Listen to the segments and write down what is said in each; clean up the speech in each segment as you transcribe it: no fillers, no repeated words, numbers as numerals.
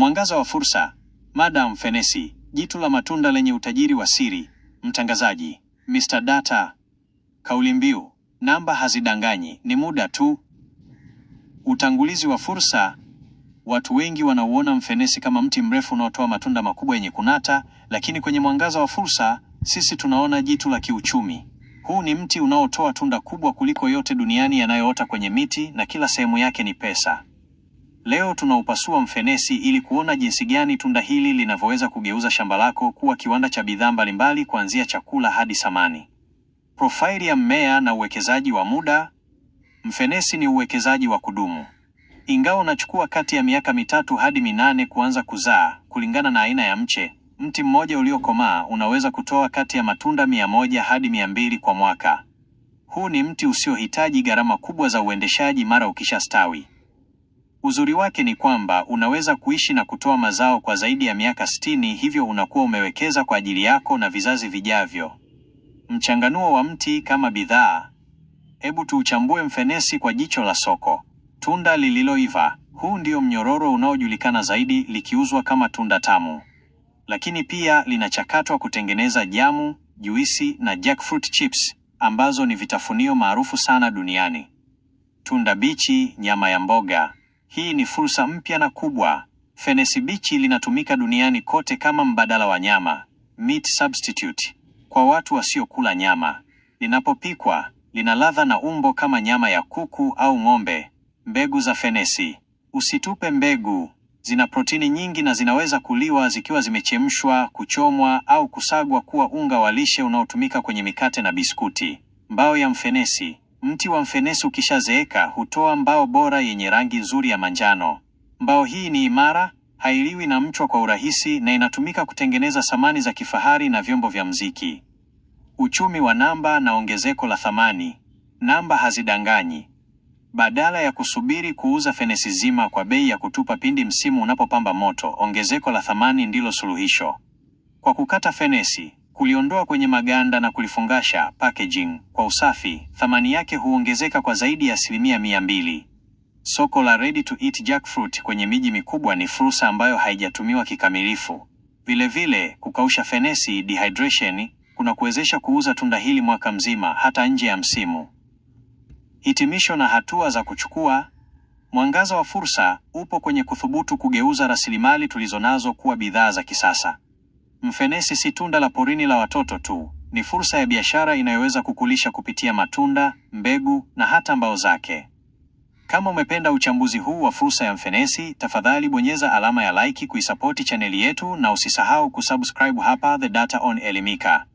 Mwangaza wa fursa. Madam Fenesi, jitu la matunda lenye utajiri wa siri. Mtangazaji, Mr. Data. Kauli mbiu, namba hazidanganyi, ni muda tu. Utangulizi wa fursa. Watu wengi wanauona mfenesi kama mti mrefu unaotoa matunda makubwa yenye kunata, lakini kwenye mwangaza wa fursa, sisi tunaona jitu la kiuchumi. Huu ni mti unaotoa tunda kubwa kuliko yote duniani yanayoota kwenye miti, na kila sehemu yake ni pesa. Leo tunaupasua mfenesi ili kuona jinsi gani tunda hili linavyoweza kugeuza shamba lako kuwa kiwanda cha bidhaa mbalimbali, kuanzia chakula hadi samani. Profaili ya mmea na uwekezaji wa muda. Mfenesi ni uwekezaji wa kudumu. Ingawa unachukua kati ya miaka 3 hadi 8 kuanza kuzaa, kulingana na aina ya mche, mti mmoja uliokomaa unaweza kutoa kati ya matunda 100 hadi 200 kwa mwaka. Huu ni mti usiohitaji gharama kubwa za uendeshaji mara ukishastawi. Uzuri wake ni kwamba unaweza kuishi na kutoa mazao kwa zaidi ya miaka 60, hivyo unakuwa umewekeza kwa ajili yako na vizazi vijavyo. Mchanganuo wa mti kama bidhaa. Hebu tuuchambue mfenesi kwa jicho la soko. Tunda lililoiva. Huu ndio mnyororo unaojulikana zaidi, likiuzwa kama tunda tamu. Lakini pia linachakatwa kutengeneza jamu, juisi na jackfruit chips, ambazo ni vitafunio maarufu sana duniani. Tunda bichi, nyama ya mboga. Hii ni fursa mpya na kubwa. Fenesi bichi linatumika duniani kote kama mbadala wa nyama, meat substitute, kwa watu wasiokula nyama. Linapopikwa, lina ladha na umbo kama nyama ya kuku au ng'ombe. Mbegu za fenesi. Usitupe mbegu. Zina protini nyingi na zinaweza kuliwa zikiwa zimechemshwa, kuchomwa au kusagwa kuwa unga wa lishe unaotumika kwenye mikate na biskuti. Mbao ya mfenesi. Mti wa mfenesi ukishazeeka hutoa mbao bora yenye rangi nzuri ya manjano. Mbao hii ni imara, hailiwi na mchwa kwa urahisi, na inatumika kutengeneza samani za kifahari na vyombo vya muziki. Uchumi wa namba na ongezeko la thamani. Namba hazidanganyi. Badala ya kusubiri kuuza fenesi zima kwa bei ya kutupa pindi msimu unapopamba moto, ongezeko la thamani ndilo suluhisho. Kwa kukata fenesi, kuliondoa kwenye maganda na kulifungasha packaging kwa usafi, thamani yake huongezeka kwa zaidi ya 200%. Soko la ready to eat jackfruit kwenye miji mikubwa ni fursa ambayo haijatumiwa kikamilifu. Vile kukausha fenesi, dehydration, kuna kuwezesha kuuza tunda hili mwaka mzima hata nje ya msimu. Hitimisho na hatua za kuchukua. Mwangaza wa fursa upo kwenye kuthubutu kugeuza rasilimali tulizonazo kuwa bidhaa za kisasa. Mfenesi si tunda la porini la watoto tu, ni fursa ya biashara inayoweza kukulisha kupitia matunda, mbegu na hata mbao zake. Kama umependa uchambuzi huu wa fursa ya mfenesi, tafadhali bonyeza alama ya like kuisapoti chaneli yetu, na usisahau kusubscribe hapa The Data on Elimika.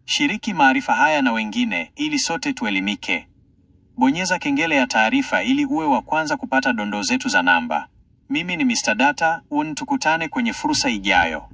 Shiriki maarifa haya na wengine ili sote tuelimike. Bonyeza kengele ya taarifa ili uwe wa kwanza kupata dondoo zetu za namba. Mimi ni Mr. Data, tukutane kwenye fursa ijayo.